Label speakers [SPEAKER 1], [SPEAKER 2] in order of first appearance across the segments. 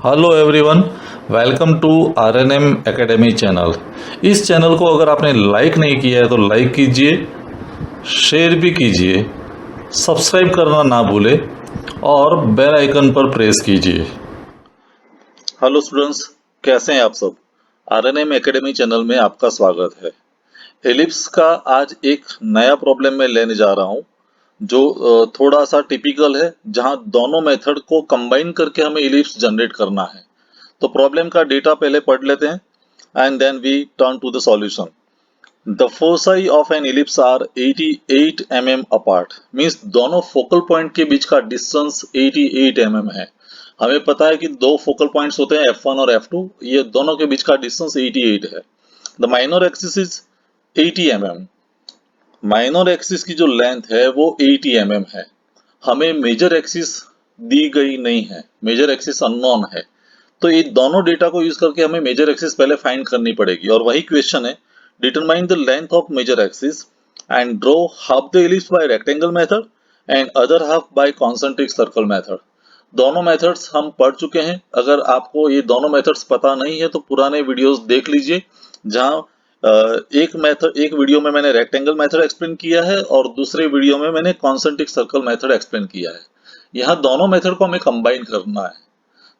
[SPEAKER 1] Hello everyone, welcome to RNM academy channel. इस channel को अगर आपने लाइक नहीं किया है तो लाइक कीजिए, शेयर भी कीजिए, सब्सक्राइब करना ना भूलें और बेल आइकन पर प्रेस कीजिए। हेलो स्टूडेंट्स, कैसे हैं आप सब? आरएनएम एकेडमी चैनल में आपका स्वागत है। एलिप्स का आज एक नया प्रॉब्लम मैं लेने जा रहा हूं जो थोड़ा सा टिपिकल है, जहां दोनों मेथड को कंबाइन करके हमें एलिप्स जनरेट करना है। तो प्रॉब्लम का डेटा पहले पढ़ लेते हैं and then we turn to the solution. The foci of an ellipse are 88 mm apart, means दोनों फोकल पॉइंट के बीच का डिस्टेंस 88 mm है। हमें पता है कि दो फोकल पॉइंट्स होते हैं F1 और F2, ये दोनों के बीच का डिस्टेंस 88 है। The minor axis is 80 mm। Minor axis की जो लेंथ है वो 80 mm है। हमें मेजर एक्सिस दी गई नहीं है, मेजर एक्सिस अननोन है। तो ये दोनों डेटा को यूज करके हमें मेजर एक्सिस पहले फाइंड करनी पड़ेगी और वही क्वेश्चन है, determine the length of major axis and draw half the ellipse by rectangle method and other half by concentric circle method. दोनों मेथड्स हम पढ़ चुके हैं। अगर आपको ये दोनों मेथड्स पता नहीं है तो पुराने वीडियोस देख लीजिए, जहां एक वीडियो में मैंने रेक्टेंगल मेथड एक्सप्लेन किया है और दूसरे वीडियो में मैंने कॉन्सेंट्रिक सर्कल मेथड एक्सप्लेन किया है। यहाँ दोनों मेथड को हमें कंबाइन करना है।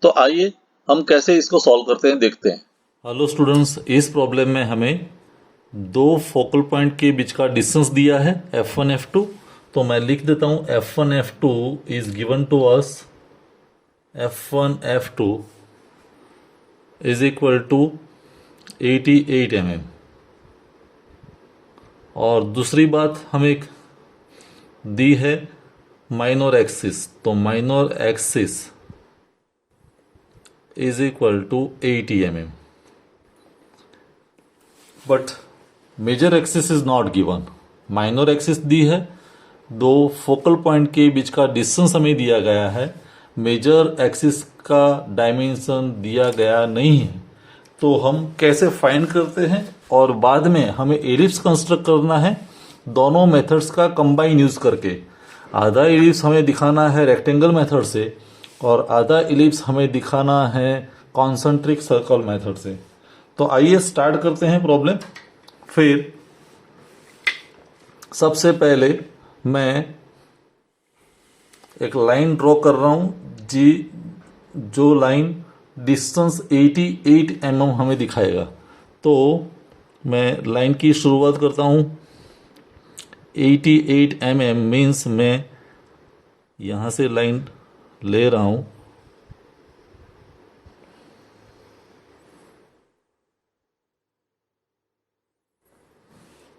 [SPEAKER 1] तो आइए हम कैसे इसको सॉल्व करते हैं, देखते हैं। हेलो स्टूडेंट्स, इस प्रॉब्लम में हमें दो फोकल पॉइंट के बीच का डिस्टेंस दिया है F1 F2। तो मैं लिख देता हूं F1 F2 is given to us, F1 F2 is equal to 88 mm। और दूसरी बात हमें दी है माइनर एक्सिस, तो minor axis is equal to 80 mm, but major axis is not given. Minor axis दी है, दो फोकल पॉइंट के बीच का डिस्टेंस हमें दिया गया है, मेजर एक्सिस का डायमेंशन दिया गया नहीं है। तो हम कैसे फाइंड करते हैं, और बाद में हमें एलिप्स कंस्ट्रक्ट करना है दोनों मेथड्स का कंबाइन यूज करके। आधा एलिप्स हमें दिखाना है रेक्टेंगल मेथड से और आधा एलिप्स हमें दिखाना है कॉन्सेंट्रिक सर्कल मेथड से। तो आइए स्टार्ट करते हैं प्रॉब्लम। फिर सबसे पहले मैं एक लाइन ड्रॉ कर रहा हूं जी, जो लाइन डिस्टेंस 88 mm हमें दिखाएगा। तो मैं लाइन की शुरुआत करता हूं 88 mm, मीन्स मैं यहां से लाइन ले रहा हूं।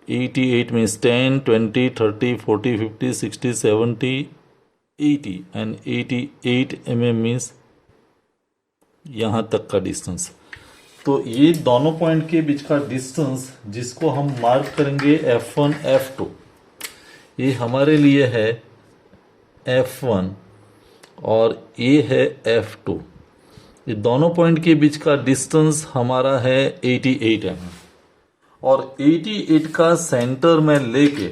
[SPEAKER 1] $88 मीन्स 10, 20, 30, 40, 50, 60, 70, 80 एंड 88 mm मीन्स यहां तक का डिस्टेंस। तो ये दोनों पॉइंट के बीच का डिस्टेंस जिसको हम मार्क करेंगे F1 F2, ये हमारे लिए है F1 और ये है F2। ये दोनों पॉइंट के बीच का डिस्टेंस हमारा है 88 mm, और 88 का सेंटर में लेके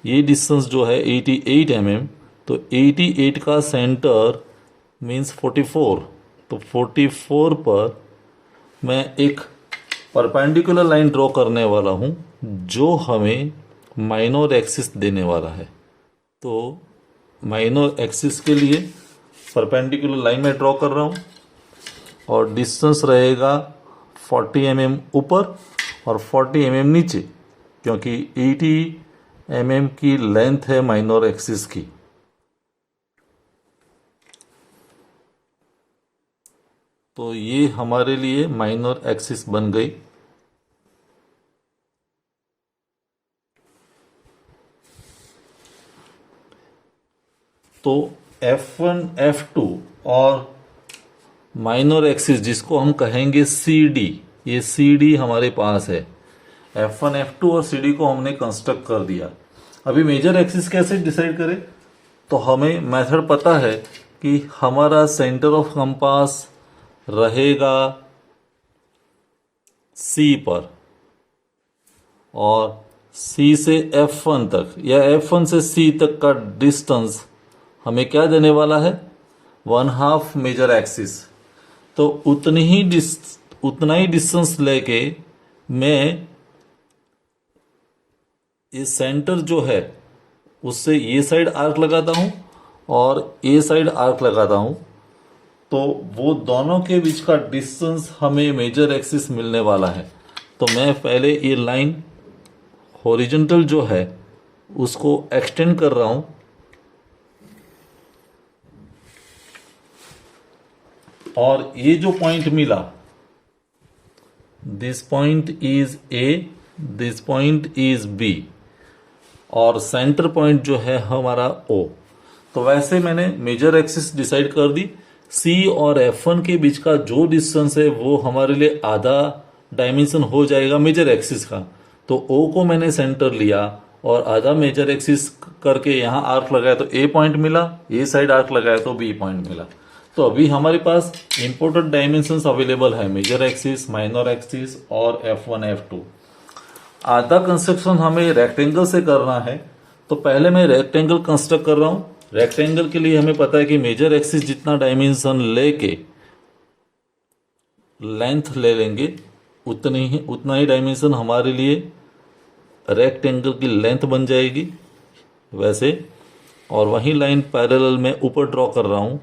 [SPEAKER 1] ये डिस्टेंस जो है 88 mm, तो 88 का सेंटर मीन्स 44। तो 44 पर मैं एक परपेंडिकुलर लाइन ड्रॉ करने वाला हूं जो हमें माइनर एक्सिस देने वाला है। तो माइनर एक्सिस के लिए परपेंडिकुलर लाइन में ड्रॉ कर रहा हूं और डिस्टेंस रहेगा 40 mm ऊपर और 40 mm नीचे, क्योंकि 80 mm की लेंथ है माइनर एक्सिस की। तो ये हमारे लिए माइनर एक्सिस बन गई। तो F1 F2 और माइनर एक्सिस जिसको हम कहेंगे CD, ये CD हमारे पास है। F1 F2 और CD को हमने कंस्ट्रक्ट कर दिया। अभी मेजर एक्सिस कैसे डिसाइड करें? तो हमें मेथड पता है कि हमारा सेंटर ऑफ कंपास रहेगा C पर और C से F1 तक या F1 से C तक का डिस्टेंस हमें क्या देने वाला है, 1/2 मेजर एक्सिस। तो उतना ही डिस्टेंस लेके मैं ये सेंटर जो है उससे ये साइड आर्क लगाता हूँ और ये साइड आर्क लगाता हूँ, तो वो दोनों के बीच का डिस्टेंस हमें मेजर एक्सिस मिलने वाला है। तो मैं पहले ये लाइन हॉरिजॉन्टल जो है उसको एक्सटेंड कर रहा हूँ और ये जो पॉइंट मिला, this point is A, this point is B और सेंटर पॉइंट जो है हमारा ओ। तो वैसे मैंने मेजर एक्सिस डिसाइड कर दी। सी और F1 के बीच का जो डिस्टेंस है वो हमारे लिए आधा डायमेंशन हो जाएगा मेजर एक्सिस का। तो O को मैंने सेंटर लिया और आधा मेजर एक्सिस करके यहाँ आर्क लगाया तो A पॉइंट मिला, ए साइड आर्क लगाया तो B पॉइंट मिला। तो अभी हमारे पास इंपॉर्टेंट डायमेंशंस अवेलेबल है, मेजर एक्सिस, माइनर एक्सिस और F1 F2। आधा कंस्ट्रक्शन हमें रेक्टेंगल से करना है, तो पहले मैं रेक्टेंगल कंस्ट्रक्ट कर रहा हूँ। रेक्टेंगल के लिए हमें पता है कि मेजर एक्सिस जितना डायमेंशन लेके लेंथ ले लेंगे उतना ही डायमेंशन हमारे लिए रेक्टेंगल की लेंथ बन जाएगी वैसे। और वही लाइन पैरेलल में ऊपर ड्रॉ कर रहा हूँ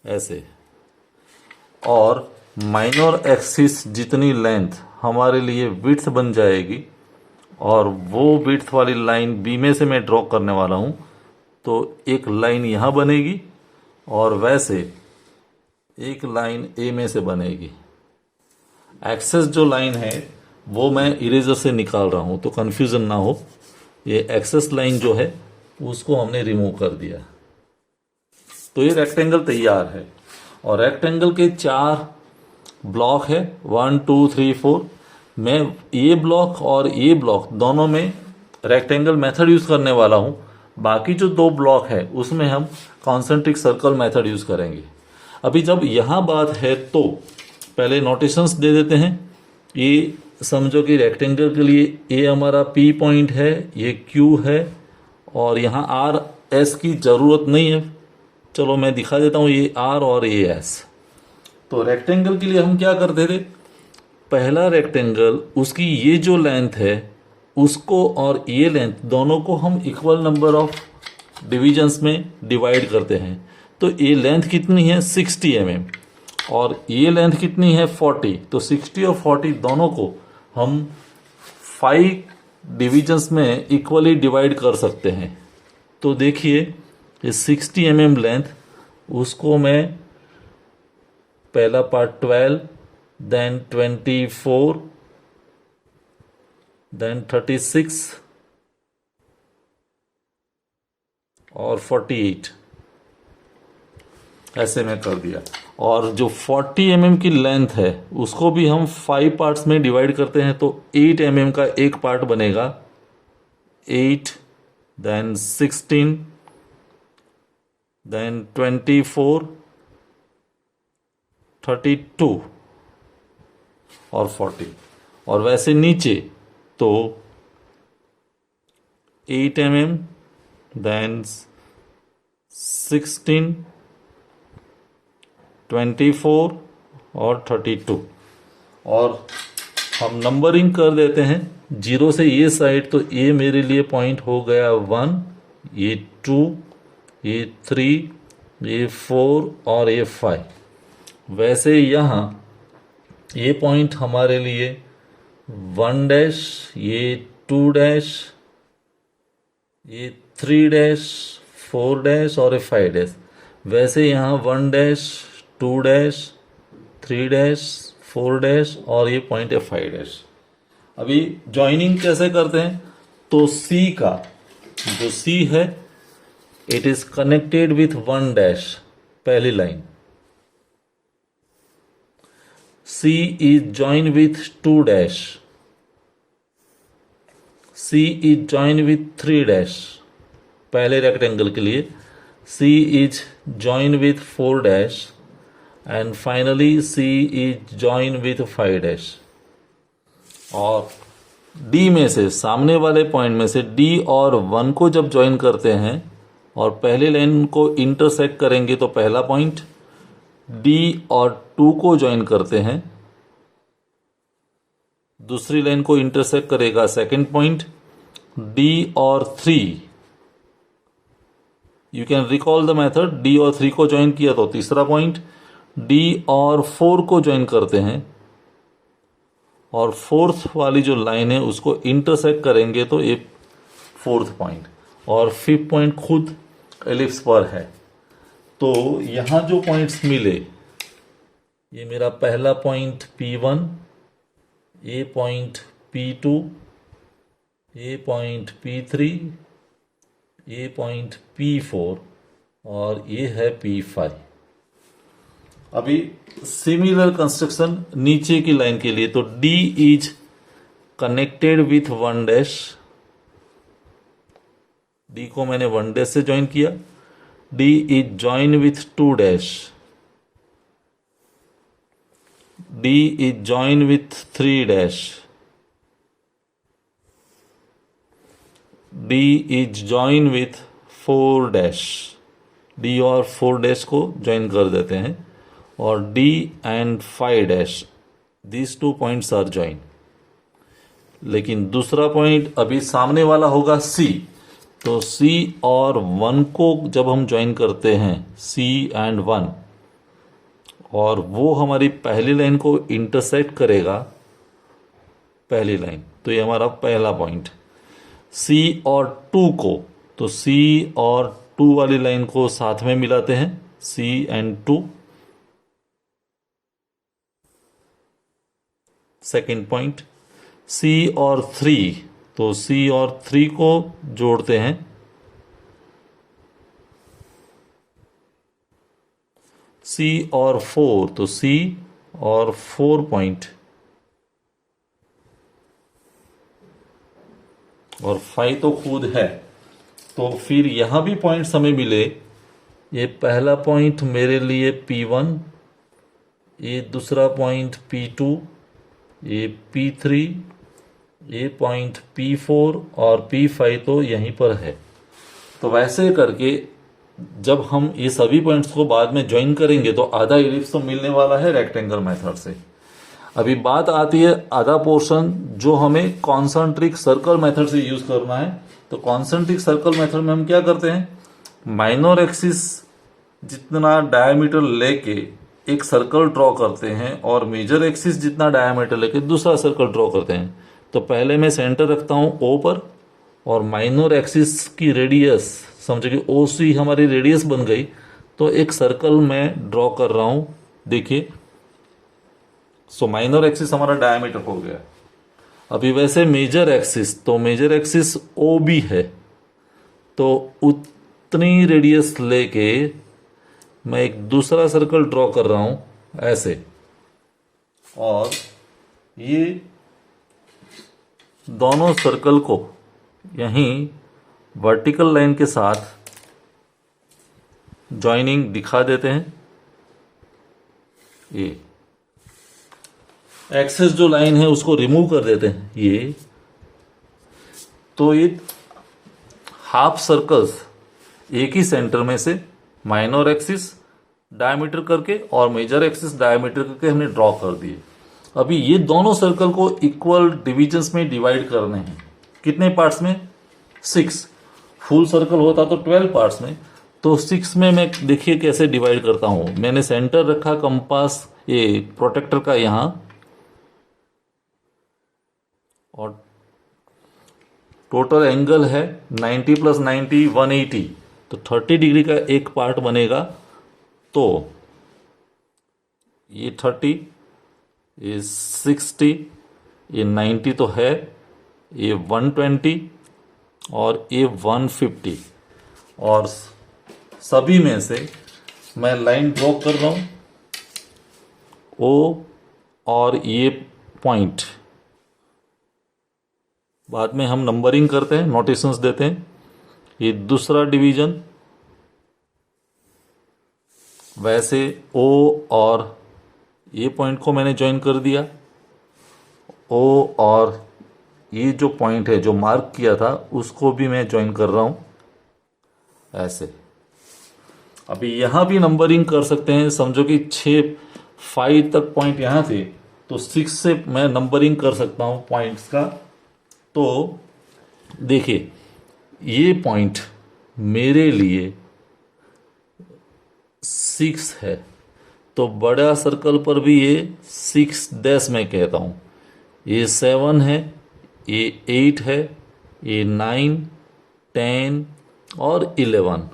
[SPEAKER 1] ऐसे। और माइनर एक्सिस जितनी लेंथ हमारे लिए विड्थ बन जाएगी और वो विड्थ वाली लाइन बी में से मैं ड्रॉ करने वाला हूँ। तो एक लाइन यहाँ बनेगी और वैसे एक लाइन ए में से बनेगी। एक्सेस जो लाइन है वो मैं इरेजर से निकाल रहा हूँ तो कन्फ्यूज़न ना हो। ये एक्सेस लाइन जो है उसको हमने रिमूव कर दिया। तो ये रेक्टेंगल तैयार है और रेक्टेंगल के 4 ब्लॉक है, 1 2 3 4। मैं ये ब्लॉक और ये ब्लॉक दोनों में रेक्टेंगल मेथड यूज़ करने वाला हूँ। बाकी जो 2 ब्लॉक है उसमें हम कॉन्सेंट्रिक सर्कल मेथड यूज़ करेंगे। अभी जब यहाँ बात है तो पहले नोटेशंस दे देते हैं। ये समझो कि रेक्टेंगल के लिए ये हमारा P पॉइंट है, ये Q है और यहाँ R S की ज़रूरत नहीं है। चलो मैं दिखा देता हूँ, ये R और ये S। तो रेक्टेंगल के लिए हम क्या करते थे, पहला रेक्टेंगल उसकी ये जो लेंथ है उसको और ये लेंथ दोनों को हम इक्वल नंबर ऑफ डिविजन्स में डिवाइड करते हैं। तो ये लेंथ कितनी है 60 mm और ये लेंथ कितनी है 40। तो 60 और 40 दोनों को हम 5 डिविजन्स में इक्वली डिवाइड कर सकते हैं। तो देखिए ये 60 mm लेंथ, उसको मैं पहला पार्ट 12, देन 24, देन 36 और 48 ऐसे में कर दिया। और जो 40 mm की लेंथ है उसको भी हम 5 पार्ट्स में डिवाइड करते हैं। तो 8 mm का एक पार्ट बनेगा, 8, देन 16, देन 24, 32 और 40। और वैसे नीचे तो 8 mm, देन 16, 24 और 32। और हम नंबरिंग कर देते हैं 0 से ये साइड। तो ये मेरे लिए पॉइंट हो गया 1, ये 2, ये 3, ये 4 और ये 5। वैसे यहाँ ये पॉइंट हमारे लिए 1 डैश, ये 2 डैश, ये 3 डैश, 4 डैश और ये 5 डैश। वैसे यहाँ 1 डैश, 2 डैश, 3 डैश, 4 डैश और ये पॉइंट है 5 डैश। अभी जॉइनिंग कैसे करते हैं, तो C का जो C है it is connected with 1 dash, पहली line. C is joined with 2 dash, C is joined with 3 dash, पहले रेक्टेंगल के लिए C is joined with 4 dash and finally C is joined with 5 dash। और D में से, सामने वाले पॉइंट में से D और 1 को जब ज्वाइन करते हैं और पहले लाइन को इंटरसेक्ट करेंगे तो पहला पॉइंट, डी और 2 को ज्वाइन करते हैं, दूसरी लाइन को इंटरसेक्ट करेगा सेकेंड पॉइंट, डी और 3, you can recall the method, D और 3 को ज्वाइन किया तो तीसरा पॉइंट, डी और 4 को ज्वाइन करते हैं और फोर्थ वाली जो लाइन है उसको इंटरसेक्ट करेंगे तो ये फोर्थ पॉइंट, और फिफ्थ पॉइंट खुद एलिप्स पर है। तो यहां जो पॉइंट्स मिले, ये मेरा पहला पॉइंट P1, ये पॉइंट P2, ये पॉइंट P3, ये पॉइंट P4 और ये है P5। अभी सिमिलर कंस्ट्रक्शन नीचे की लाइन के लिए, तो D is connected with 1 dash, D को मैंने 1 डैश से ज्वाइन किया, D is join with 2 dash, D is join with 3 dash, D is join with 4 dash, D और 4 डैश को ज्वाइन कर देते हैं और D and 5 dash, these 2 points are join. लेकिन दूसरा पॉइंट अभी सामने वाला होगा C, तो C और 1 को जब हम ज्वाइन करते हैं, C एंड 1, और वो हमारी पहली लाइन को इंटरसेक्ट करेगा, पहली लाइन, तो ये हमारा पहला पॉइंट। C और 2 को, तो C और 2 वाली लाइन को साथ में मिलाते हैं, C and 2, second point. C और 3, तो C और 3 को जोड़ते हैं, C और 4, तो C और 4 पॉइंट, और 5 तो खुद है। तो फिर यहां भी पॉइंट्स हमें मिले, ये पहला पॉइंट मेरे लिए P1, ये दूसरा पॉइंट P2, ये P3, ये पॉइंट P4 और P5 तो यहीं पर है। तो वैसे करके जब हम ये सभी पॉइंट्स को बाद में ज्वाइन करेंगे तो आधा इलिप्स तो मिलने वाला है रेक्टेंगल मेथड से। अभी बात आती है आधा पोर्शन जो हमें कॉन्सेंट्रिक सर्कल मेथड से यूज करना है। तो कॉन्सेंट्रिक सर्कल मेथड में हम क्या करते हैं, माइनर एक्सिस जितना डायमीटर लेके एक सर्कल ड्रॉ करते हैं और मेजर एक्सिस जितना डायमीटर लेके दूसरा सर्कल ड्रॉ करते हैं। तो पहले मैं सेंटर रखता हूं O पर और माइनर एक्सिस की रेडियस, समझो कि OC हमारी रेडियस बन गई, तो एक सर्कल मैं ड्रॉ कर रहा हूं, देखिए। सो माइनर एक्सिस हमारा डायमीटर हो गया। अभी वैसे मेजर एक्सिस, तो मेजर एक्सिस OB है, तो उतनी रेडियस लेके मैं एक दूसरा सर्कल ड्रॉ कर रहा हूं ऐसे, और ये दोनों सर्कल को यहीं वर्टिकल लाइन के साथ जॉइनिंग दिखा देते हैं। ये एक्सेस जो लाइन है उसको रिमूव कर देते हैं ये। तो ये हाफ सर्कल्स एक ही सेंटर में से माइनर एक्सिस डायमीटर करके और मेजर एक्सिस डायमीटर करके हमने ड्रॉ कर दिए। अभी ये दोनों सर्कल को इक्वल डिविजन्स में डिवाइड करने हैं। कितने पार्ट्स में? 6। फुल सर्कल होता तो 12 पार्ट्स में, तो 6 में मैं देखिए कैसे डिवाइड करता हूं। मैंने सेंटर रखा कंपास ये प्रोटेक्टर का यहां, और टोटल एंगल है 90 + 90 180, तो 30 डिग्री का एक पार्ट बनेगा। तो ये 30, ये 60, ये 90 तो है, ये 120 और ये 150, और सभी में से मैं लाइन ड्रॉ कर रहा हूं O और ये पॉइंट। बाद में हम नंबरिंग करते हैं, नोटेशंस देते हैं। ये दूसरा डिवीजन, वैसे O और ये पॉइंट को मैंने ज्वाइन कर दिया। O और ये जो पॉइंट है जो मार्क किया था उसको भी मैं ज्वाइन कर रहा हूं ऐसे। अभी यहाँ भी नंबरिंग कर सकते हैं, समझो कि 5 तक पॉइंट यहाँ थे, तो 6 से मैं नंबरिंग कर सकता हूँ पॉइंट्स का। तो देखिए ये पॉइंट मेरे लिए 6 है, तो बड़ा सर्कल पर भी ये 6 डैश मैं कहता हूँ। ये 7 है, ये 8 है, ये 9, 10 और 11,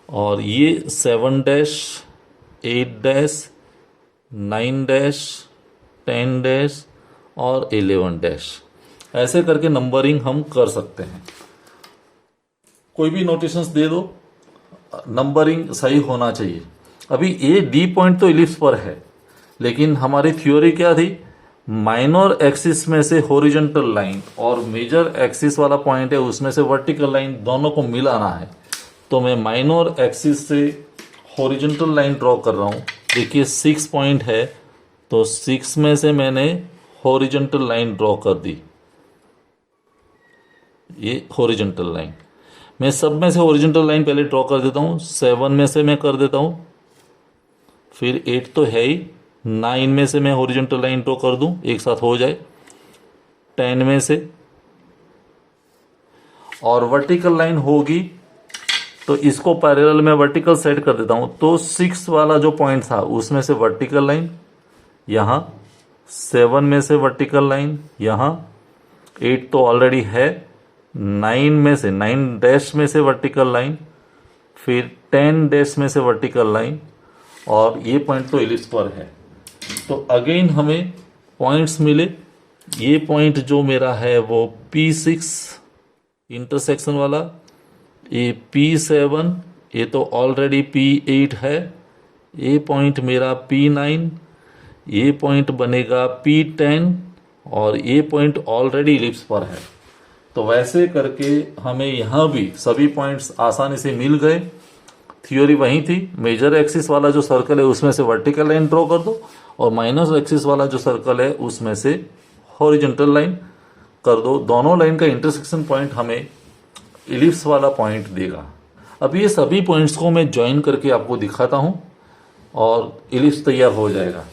[SPEAKER 1] और ये 7 डैश, 8 डैश, 9 डैश, 10 डैश और 11 डैश, ऐसे करके नंबरिंग हम कर सकते हैं। कोई भी नोटेशंस दे दो, नंबरिंग सही होना चाहिए। अभी ये डी पॉइंट तो इलिप्स पर है, लेकिन हमारी थ्योरी क्या थी, माइनर एक्सिस में से हॉरिजॉन्टल लाइन और मेजर एक्सिस वाला पॉइंट है उसमें से वर्टिकल लाइन दोनों को मिलाना है। तो मैं माइनर एक्सिस से हॉरिजॉन्टल लाइन ड्रॉ कर रहा हूँ। देखिए 6 पॉइंट है, तो 6 में से मैंने हॉरिजॉन्टल लाइन ड्रॉ कर दी, ये हॉरिजॉन्टल लाइन। मैं सब में से हॉरिजॉन्टल लाइन पहले ड्रॉ कर देता हूँ। 7 में से मैं कर देता हूँ, फिर 8 तो है ही, 9 में से मैं हॉरिजॉन्टल लाइन ड्रॉ कर दूं, एक साथ हो जाए। 10 में से, और वर्टिकल लाइन होगी तो इसको पैरेलल में वर्टिकल सेट कर देता हूं। तो 6 वाला जो पॉइंट था उसमें से वर्टिकल लाइन यहाँ, 7 में से वर्टिकल लाइन यहाँ, 8 तो ऑलरेडी है, 9 में से 9 डैश में से वर्टिकल लाइन, फिर 10 डैश में से वर्टिकल लाइन, और ये पॉइंट तो इलिप्स पर है। तो अगेन हमें पॉइंट्स मिले। ये पॉइंट जो मेरा है वो P6 इंटरसेक्शन वाला, ये P7, ये तो ऑलरेडी P8 है, ये पॉइंट मेरा P9, ये पॉइंट बनेगा P10, और ये पॉइंट ऑलरेडी इलिप्स पर है। तो वैसे करके हमें यहाँ भी सभी पॉइंट्स आसानी से मिल गए। थ्योरी वही थी, मेजर एक्सिस वाला जो सर्कल है उसमें से वर्टिकल लाइन ड्रॉ कर दो, और माइनस एक्सिस वाला जो सर्कल है उसमें से हॉरिजॉन्टल लाइन कर दो। दोनों लाइन का इंटरसेक्शन पॉइंट हमें इलिप्स वाला पॉइंट देगा। अब ये सभी पॉइंट्स को मैं ज्वाइन करके आपको दिखाता हूँ और इलिप्स तैयार हो जाएगा।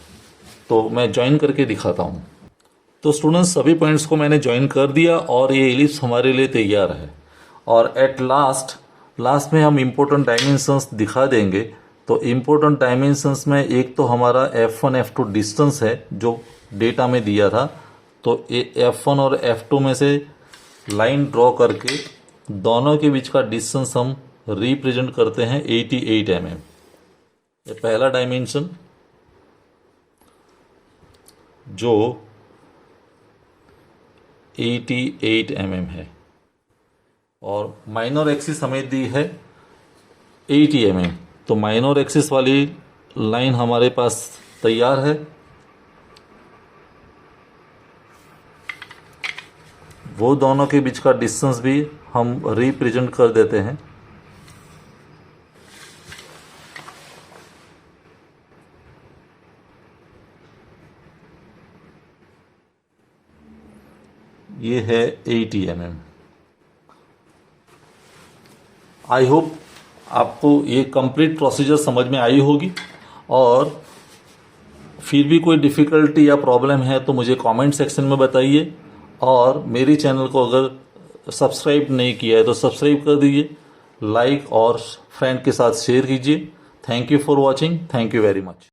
[SPEAKER 1] तो मैं ज्वाइन करके दिखाता हूँ। तो स्टूडेंट्स सभी पॉइंट्स को मैंने ज्वाइन कर दिया और ये इलिप्स हमारे लिए तैयार है। और एट लास्ट में हम इम्पोर्टेंट डायमेंशंस दिखा देंगे। तो इम्पोर्टेंट डायमेंशंस में एक तो हमारा F1 F2 डिस्टेंस है जो डेटा में दिया था। तो F1 और F2 में से लाइन ड्रॉ करके दोनों के बीच का डिस्टेंस हम रिप्रेजेंट करते हैं 88 mm। ये पहला डायमेंशन जो 88 mm है, और माइनर एक्सिस हमें दी है 80 mm। तो माइनर एक्सिस वाली लाइन हमारे पास तैयार है। वो दोनों के बीच का डिस्टेंस भी हम रिप्रेजेंट कर देते हैं। ये है 80 mm। आई होप आपको ये कंप्लीट प्रोसीजर समझ में आई होगी। और फिर भी कोई डिफ़िकल्टी या प्रॉब्लम है तो मुझे कमेंट सेक्शन में बताइए। और मेरी चैनल को अगर सब्सक्राइब नहीं किया है तो सब्सक्राइब कर दीजिए, लाइक और फ्रेंड के साथ शेयर कीजिए। Thank you for watching. Thank you very much.